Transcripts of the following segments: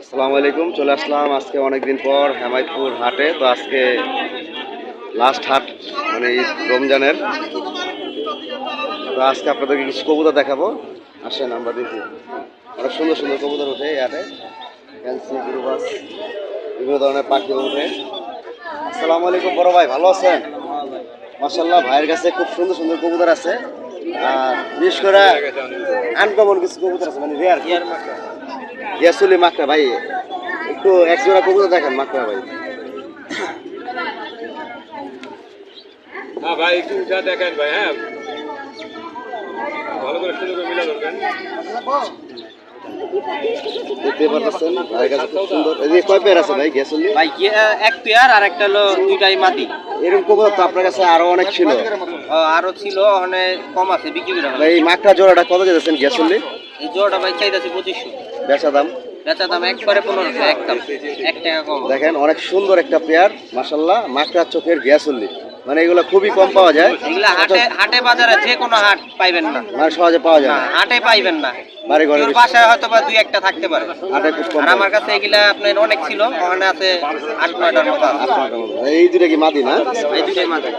আসসালামু আলাইকুম। চলে আসলাম আজকে অনেকদিন পর হেমায়তপুর হাটে। তো আজকে লাস্ট হাট মানে ঈদ রমজানের। তো আজকে আপনাদেরকে কিছু কবুতর দেখাবো। আসেন আমরা দেখি। অনেক সুন্দর সুন্দর কবুতর ওঠে এই হাটে। ফ্যান্সি গ্রুবাস বিভিন্ন ধরনের পাখি ওঠে। আসসালামু আলাইকুম বড় ভাই, ভালো আছেন? মাশাআল্লাহ, ভাইয়ের কাছে খুব সুন্দর সুন্দর কবুতর আছে। আর বিশেষ করে আনকমন কিছু কবুতর আছে, মানে রেয়ার গিয়াসুলি মাকড়া। ভাই একটু এক জোড়া কবুতর দেখেন মাকড়া ভাই। হ্যাঁ ভাই, একটু উঠা দেখেন ভাই। হ্যাঁ, ভালো করে সুন্দর করে মিলা ধরবেন। দেখতে পাচ্ছেন ভাইয়ের কাছে খুব সুন্দর। এই যে কয় পেয়ার আছে ভাই গিয়াসুলি? ভাই এক পেয়ার আর একটা হলো দুইটাই মাটি। এরকম কবুতর তো আপনার কাছে আরো অনেক ছিল। আরো ছিল, ওখানে কম আছে, বিক্রি করে ভাই এই মাকড়া জোড়াটা কত যেতেছেন গিয়াসুলি? এই জোড়াটা ভাই চাইতেছে 2500। বেচা দাম? বেচা দাম একবারে 1500, একদম 1 টাকা কম। দেখেন অনেক সুন্দর একটা পেয়ার মাশাআল্লাহ, মাকড়া চোখের গিয়াসুলি। মানে এগুলো খুবই কম পাওয়া যায়। এগুলা হাটে বাজারে যে কোনো হাট পাইবেন না, মানে সহজে পাওয়া যায় না। হাটে পাইবেন না। বাড়ি ঘরে তোর বাসায় হয়তো বা দুই একটা থাকতে পারে। হাটে খুব কম। আর আমার কাছে এগুলা আপনার অনেক ছিল, ওখানে আছে 8-9টার মতো আছে। এই দুইটা কি মাদি না? এই দুইটাই মাটি।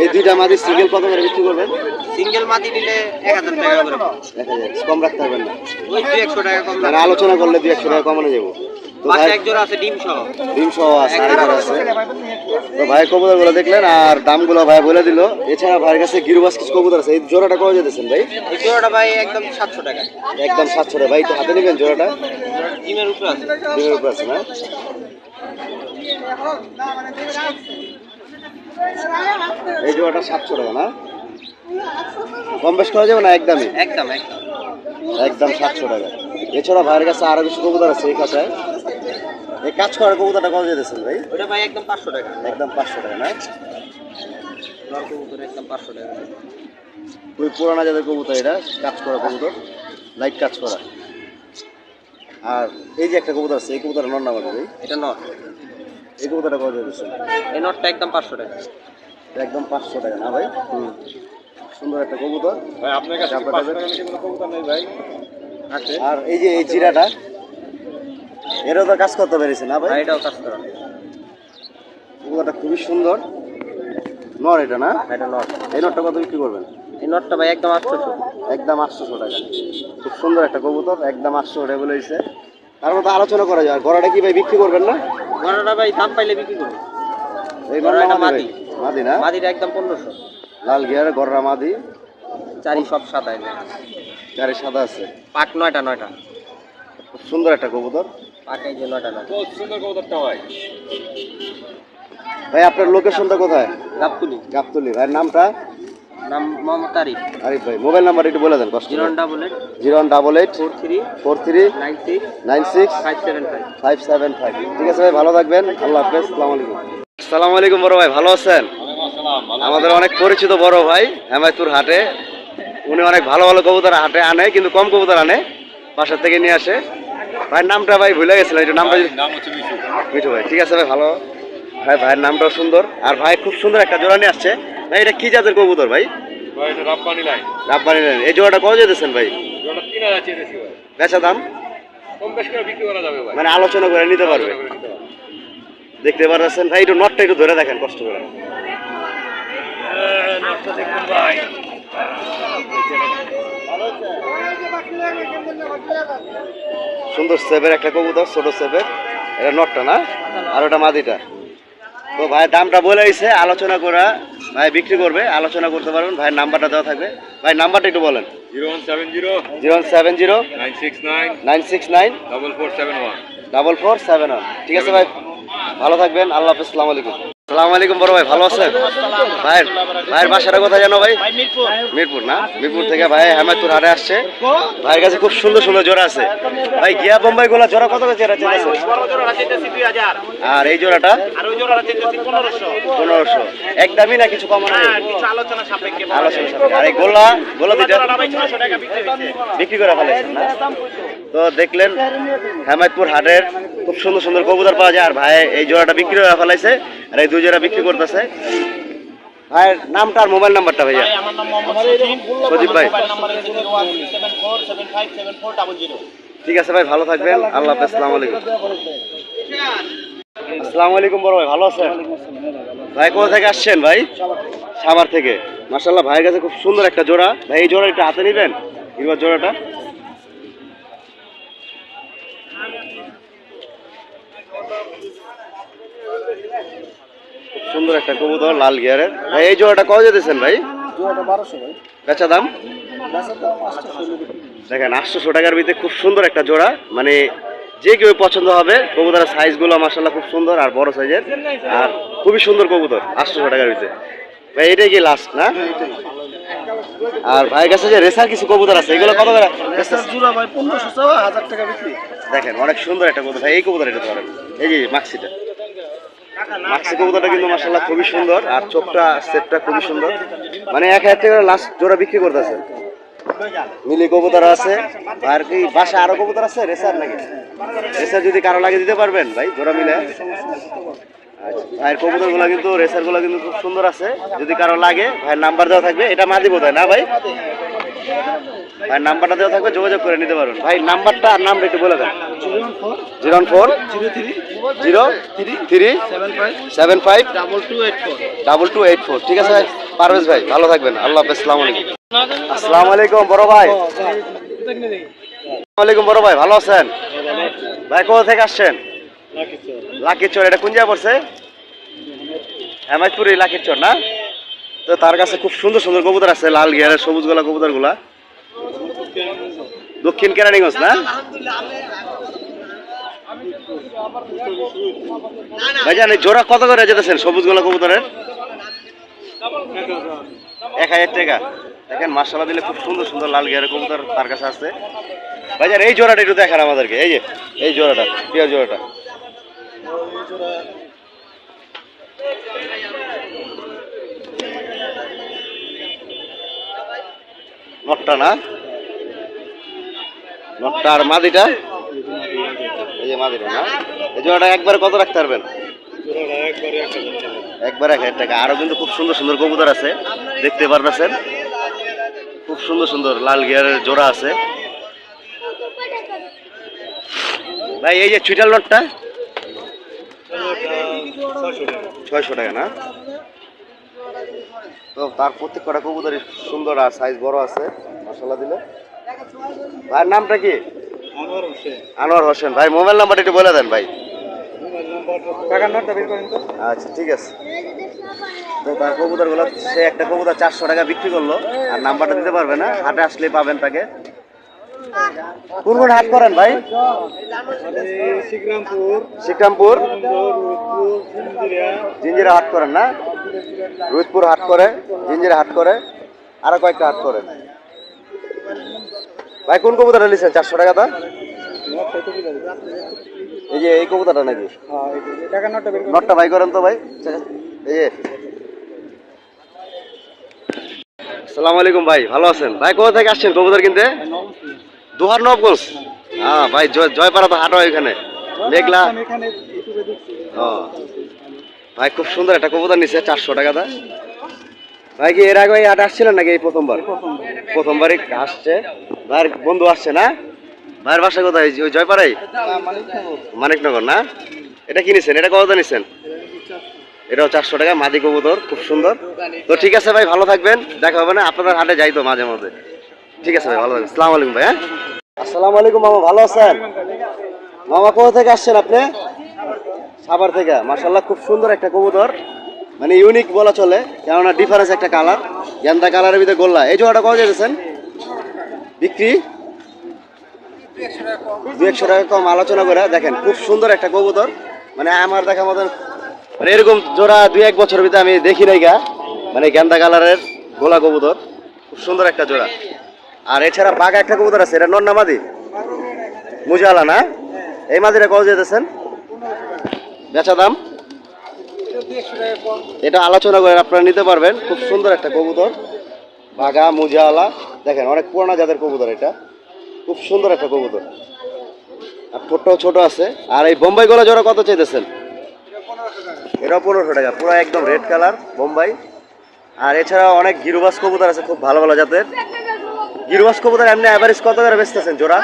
এই দুইটা মাদি সিঙ্গেল কত করে বিক্রি করবেন? সিঙ্গেল মাটি নিলে 1000 টাকা করে। 1000 কম রাখতে পারবেন না? ওই 200 টাকা কম। মানে আলোচনা করলে 200 টাকা কমানো যাবো। তো ভাই বাসায় এক জোড়া আছে ডিম সহ। ডিম সহ আছে, আরেকবার আছে। তো ভাই কবুতরগুলো দেখলেন আর দামগুলো ভাই বলে দিল। এছাড়া ভাইয়ের কাছে গিরবাস কিছু কবুতর আছে। এই জোড়াটা কত যেতেছেন ভাই? এই জোড়াটা ভাই একদম 700 টাকা। একদম 700 টাকা। ভাই একটু হাতে নেবেন জোড়াটা? ডিমের উপরে আছে। ডিমের উপর আছে না? এই জোড়াটা 700 টাকা না? কম বেশ করা যাবে না? একদমই একদম একদম 700 টাকা। এছাড়া ভাইয়ের কাছে আরো কিছু কবুতর আছে এই খাঁচায়। এই কাজ করার কবুতরটা কত যেতেছেন ভাই? ওটা ভাই একদম 500 টাকা। একদম 500 টাকা না? নর কবুতর একদম 500 টাকা। খুবই পুরানা জাতের কবুতর, এটা কাজ করা কবুতর, লাইট কাজ করা। আর এই যে একটা কবুতর আছে, এই কবুতরটা নর না ভাই? এটা নর। এই কবুতরটা কত যেতেছেন? এই নরটা একদম 500 টাকা। একদম 500 টাকা না ভাই? সুন্দর একটা কবুতর ভাই আপনার কাছে কি 500 টাকা নিচে কোনো কবুতর নেই ভাই? আছে। আর এই যে এই জিরাটা, এরও তো কাজ করতে পেরেছে না ভাই? আর এটাও কাজ করা। কবুতরটা খুবই সুন্দর। নর এটা না? এটা নর। এই নরটা কত বিক্রি করবেন? এই নরটা ভাই একদম 800। একদম 800 টাকা। খুব সুন্দর একটা কবুতর, একদম 800 টাকা বলেছে। তার মতো আলোচনা করা যায়। আর গড়াটা কি ভাই বিক্রি করবেন না? নরটা ভাই দাম পাইলে বিক্রি করব। এই গড়াটা মাদি? মাদি না? মাদিটা একদম 1500। লাল গিয়ার গড়রা মাদি, চারি সব সাদা। গাড়ি সাদা আছে। পাক 9টা। খুব সুন্দর একটা কবুতর। পাক এই যে 9টা। বহুত সুন্দর কবুতরটা ভাই। ভাই আপনার লোকেশনটা কোথায়? গাবতুলি। গাবতলী। ভাইয়ের নামটা? নাম মোহাম্মদ তারিক। আরিফ ভাই। মোবাইল নাম্বার একটু বলে দেন কষ্ট করে। 088 0188 43 43 96 96 575। 575। ঠিক আছে ভাই, ভালো থাকবেন। আল্লাহ হাফেজ। আসসালামু আলাইকুম। আসসালামু আলাইকুম বড় ভাই, ভালো আছেন? ওয়ালাইকুম আসসালাম। ভালো আমাদের অনেক পরিচিত বড় ভাই হেমায়তপুর হাটে। উনি অনেক ভালো ভালো কবুতর হাটে আনে, কিন্তু কম কবুতর আনে, বাসার থেকে নিয়ে আসে। ভাইয়ের নামটা ভাই ভুলে গেছিলাম, একটু নামটা যদি। নাম হচ্ছে মিশু। মিঠু ভাই। ঠিক আছে ভাই, ভালো ভাই। ভাইয়ের নামটাও সুন্দর। আর ভাই খুব সুন্দর একটা জোড়া নিয়ে আসছে। ভাই এটা কি জাতের কবুতর ভাই? ভাই এটা রাব্বানি লাইন। রাব্বানি লাইন। এই জোড়াটা কত যেতেছেন ভাই? ওটা 3000 চেয়েছি ভাই। বেচা দাম? কম বেশ করে বিক্রি করা যাবে ভাই। মানে আলোচনা করে নিতে পারবে। দেখতে পাচ্ছেন ভাই, একটু নটটা একটু ধরে দেখেন কষ্ট করে। নষ্ট দেখুন ভাই। সুন্দর সেপের একটা কবুতর, ছোট সেপের। এটা নটটা না? আর ওটা মাদিটা। তো ভাই দামটা বলে দিয়েছে, আলোচনা করা ভাই বিক্রি করবে, আলোচনা করতে পারবেন। ভাইয়ের নাম্বারটা দেওয়া থাকবে। ভাই নাম্বারটা একটু বলেন। 0170 070 969 969 4471। 4471। ঠিক আছে ভাই, ভালো থাকবেন। আল্লাহ হাফেজ। আসসালামু আলাইকুম। আসসালামু আলাইকুম বড় ভাই, ভালো আছেন? ভাইয়ের বাসাটা কোথায় জানো ভাই? মিরপুর না? মিরপুর থেকে ভাই হেমায়তপুর হাটে আসছে। ভাইয়ের কাছে খুব সুন্দর সুন্দর জোড়া আছে। ভাই গিয়া বোম্বাই গোলা জোড়া কত করে চেয়েছে? আর এই জোড়াটা 1500। একদমই না কিছু কম না? আলোচনা সাপেক্ষে। আর এই গোলা দুইটা বিক্রি করে ফেলেছেন না? তো দেখলেন হেমায়তপুর হাটের খুব সুন্দর সুন্দর কবুতর পাওয়া যায়। আর ভাই এই জোড়াটা বিক্রি করে ফেলাইছে, আর এই দুই জোড়া বিক্রি করতেছে। ভাইয়ের নামটা আর মোবাইল নাম্বারটা ভাইয়া? আমার নাম মোহাম্মদ সজীব। সজীব ভাই। Mobile number 0174757574000। ঠিক আছে ভাই, ভালো থাকবেন। আল্লাহ হাফেজ। আসসালামু আলাইকুম। আসসালামু আলাইকুম বড় ভাই, ভালো আছেন? ভাই কোথা থেকে আসছেন ভাই? সাভার থেকে। মাশাআল্লাহ, ভাইয়ের কাছে খুব সুন্দর একটা জোড়া। ভাই এই জোড়া একটু হাতে নেবেন, গিরবাজ জোড়াটা। খুব সুন্দর একটা কবুতর, লাল গিয়ারের। ভাই এই জোড়াটা কত যেতেছেন ভাই? জোড়াটা 1200 ভাই। বেচা দাম বেচার দাম 800 দেখেন 800 টাকার ভিতরে খুব সুন্দর একটা জোড়া, মানে যে কেউ পছন্দ হবে। কবুতরের সাইজগুলো মাশাআল্লাহ খুব সুন্দর আর বড় সাইজের, আর খুবই সুন্দর কবুতর 800 টাকার ভিতরে। ভাই এটাই কি লাস্ট না? আর ভাইয়ের কাছে যে রেসার কিছু কবুতর আছে, এগুলো কত করে? বেচার জোড়া ভাই 1500 টাকা, 1000 টাকা বিক্রি। দেখেন অনেক সুন্দর একটা কবুতর। ভাই এই কবুতর এটা ধরেন, এই যে মাক্সিটা, মাক্সি কবুতরটা কিন্তু মাশাআল্লাহ খুবই সুন্দর, আর চোখটা সেটটা খুবই সুন্দর। মানে 1000 টাকা লাস্ট জোড়া বিক্রি করতেছে। মিলি কবুতর আছে। আর কি বাসা আরো কবুতর আছে রেসার নাকি? রেসার যদি কারো লাগে দিতে পারবেন ভাই, জোড়া মিলে। আচ্ছা, ভাইয়ের কবুতরগুলো কিন্তু, রেসারগুলো কিন্তু খুব সুন্দর আছে। যদি কারো লাগে ভাইয়ের নাম্বার দেওয়া থাকবে। এটা মাদি বোধ হয় না ভাই? ভাইয়ের নাম্বারটা দেওয়া থাকবে, যোগাযোগ করে নিতে পারবেন। ভাই নাম্বারটা আর নামটা একটু বলে দেন। 0140375 ঠিক আছে ভাই, পারভেজ ভাই, ভালো থাকবেন। আল্লাহ হাফেজ। আসসালামু আলাইকুম। আসসালামু আলাইকুম বড় ভাই। আসসালামু আলাইকুম বড় ভাই, ভালো আছেন? ভাই কোথা থেকে আসছেন? লাকিচর। এটা কোন জায়গা পড়ছে? হেমায়তপুরি লাকিচর না? তো তার কাছে খুব সুন্দর সুন্দর কবুতর আছে, লাল গিয়ারের সবুজ গলা কবুতর গুলা। দক্ষিণ কেরানীগঞ্জ না ভাইজান? এই জোড়া কত করে যেতেছেন সবুজ গলা কবুতরের? 1000 টাকা। দেখেন মাশাআল্লাহ দিলে খুব সুন্দর সুন্দর লাল গিয়ারের কবুতর তার কাছে আছে। ভাইজান এই জোড়াটা একটু দেখান আমাদেরকে। এই যে এই জোড়াটা, পিয়ার জোড়াটা। নটটা না? নটটা আর মাদিটা? এই যে মাদিটা না? এই জোড়াটা একবারে কত রাখতে পারবেন? একবার 1000 টাকা। আরো কিন্তু খুব সুন্দর সুন্দর কবুতর আছে, দেখতে পারবেন। খুব সুন্দর সুন্দর লাল গিয়ারের জোড়া আছে। ভাই এই যে চুইটাল নটটা 600 টাকা না? তো তার প্রত্যেক কটা কবুতরই সুন্দর আর সাইজ বড় আছে মাশাআল্লাহ দিলে। ভাইয়ের নামটা কি? আনোয়ার হোসেন। ভাই মোবাইল নাম্বারটা একটু বলে দেন ভাই। আচ্ছা ঠিক আছে। তো তার কবুতরগুলো, সে একটা কবুতর 400 টাকা বিক্রি করলো, আর নাম্বারটা দিতে পারবে না। হাটে আসলে পাবেন তাকে। কোন কোন হাট করেন ভাই? শিকরামপুর, জিঞ্জিরা হাট করেন না? রোহিতপুর হাট করে, জিঞ্জিরা হাট করে, আরো কয়েকটা হাট করেন। ভাই কোন কবুতরটা নিচ্ছেন 400 টাকা দা? এই যে এই কবুতরটা নাকি? নটটা ভাই করেন তো ভাই। এই যে আসসালামু আলাইকুম ভাই, ভালো আছেন? ভাই কোথা থেকে আসছেন কবুতর কিনতে? দোহার নবগঞ্জ। হ্যাঁ ভাই, জয়পাড়া তো হাট হয় এখানে, মেঘলা। ও ভাই খুব সুন্দর একটা কবুতর নিচ্ছে 400 টাকা দা। ভাই কি এর আগে হাট আসছিলেন নাকি এই প্রথমবার? প্রথমবারই আসছে। ভাইয়ের বন্ধু আসছে না? ভাইয়ের বাসা কোথায়? ওই জয়পাড়াই, মানিকনগর না? এটা কিনেছেন? এটা কত নিচ্ছেন? এটাও 400 টাকা, মাদি কবুতর, খুব সুন্দর। তো ঠিক আছে ভাই, ভালো থাকবেন, দেখা হবে না। আপনাদের হাটে যাই তো মাঝে মধ্যে। ঠিক আছে ভাই, ভালো থাকবেন। আসসালামু আলাইকুম ভাই। হ্যাঁ, আসসালামু আলাইকুম মামা, ভালো আছেন? মামা কোথা থেকে আসছেন আপনি? সাভার থেকে। মাশাআল্লাহ খুব সুন্দর একটা কবুতর, মানে ইউনিক বলা চলে, কেননা ডিফারেন্স একটা কালার, গেন্দা কালারের ভিতরে গোল্লা। এই জোড়াটা কত যেতেছেন বিক্রি? 200 টাকা কম আলোচনা করে। দেখেন খুব সুন্দর একটা কবুতর, মানে আমার দেখার মতন, মানে এরকম জোড়া 2-1 বছরের ভিতরে আমি দেখি নাই গা। মানে গেন্দা কালারের গোলা কবুতর, খুব সুন্দর একটা জোড়া। আর এছাড়া বাঘা একটা কবুতর আছে, এটা নর না মাদি? মুজালা না? এই মাদিটা কত যেতেছেন বেচা দাম? এটা আলোচনা করে আপনারা নিতে পারবেন। খুব সুন্দর একটা কবুতর, বাঘা মুজালা। দেখেন অনেক পুরানা জাতের কবুতর, এটা খুব সুন্দর একটা কবুতর, আর ঠোঁটটাও ছোট আছে। আর এই বোম্বাই গোলা জোড়া কত চাইতেছেন? এটা 1500 টাকা, পুরো একদম রেড কালার বোম্বাই। আর এছাড়া অনেক গিরুবাস কবুতর আছে খুব ভালো ভালো জাতের। গিরবাস কবুতর এমনি অ্যাভারেজ কত করে বেচতেছেন জোড়া?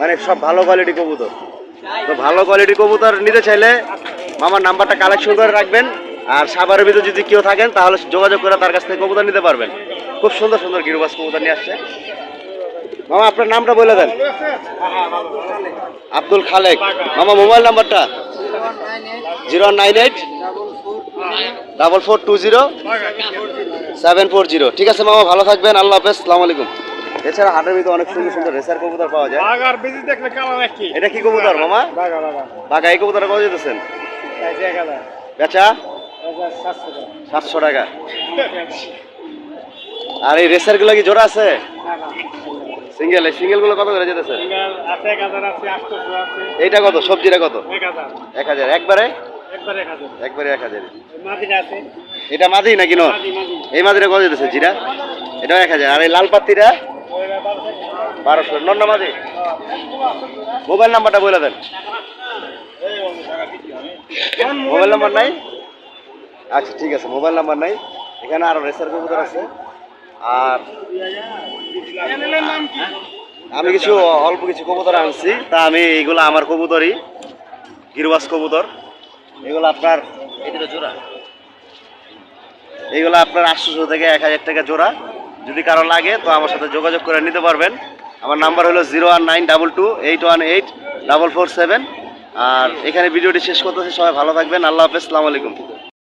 মানে সব ভালো কোয়ালিটি কবুতর। তো ভালো কোয়ালিটি কবুতর নিতে চাইলে মামার নাম্বারটা কালেকশন করে রাখবেন। আর সাভারের ভিতরে যদি কেউ থাকেন তাহলে যোগাযোগ করে তার কাছ থেকে কবুতর নিতে পারবেন। খুব সুন্দর সুন্দর গিরবাস কবুতর নিয়ে আসছে। মামা আপনার নামটা বলে দেন। আব্দুল খালেক। মামা মোবাইল নাম্বারটা 09844207440। ঠিক আছে মামা, ভালো থাকবেন, আল্লাহ হাফেজ, আসসালামু আলাইকুম। এছাড়া হাটের ভিতরে অনেক সুন্দর সুন্দর রেসার কবুতর পাওয়া যায়। বাগার বেশি দেখলে কালার একই। এটা কি কবুতর মামা? বাগা বাগা। বাঘা এই কবুতরটা কত যেতেছেন? এই যে 1000 বেচা 700 টাকা। আর এই রেসার গুলো কি জোড়া আছে? সিঙ্গেল, এই সিঙ্গেল গুলো কত করে যেতেছে? সিঙ্গেল আছে 1000 আছে 800 আছে। এইটা কত? সবজিটা কত? 1000 1000 একবারে? একবারে 1000 একবারে 1000। মাদিনা আছে। এটা মাদি নাকি নর? এই মাদিটা কত যেতেছে জিরা? এটাও 1000। আর এই লাল পাত্তিটা 1200। নর না মাদি? মোবাইল নাম্বারটা বলে দেন। মোবাইল নাম্বার নাই? আচ্ছা ঠিক আছে, মোবাইল নাম্বার নাই। এখানে আরো রেসার কবুতর আছে। আর আমি কিছু অল্প কিছু কবুতর আনছি, তা আমি এইগুলো আমার কবুতরই, গিরবাস কবুতর। এগুলো আপনার জোড়া, এইগুলো আপনার 800 থেকে 1000 টাকা জোড়া। যদি কারো লাগে তো আমার সাথে যোগাযোগ করে নিতে পারবেন। আমার নাম্বার হলো 01922818447। আর এখানে ভিডিওটি শেষ করতেছি। সবাই ভালো থাকবেন, আল্লাহ হাফেজ, আসসালামু আলাইকুম।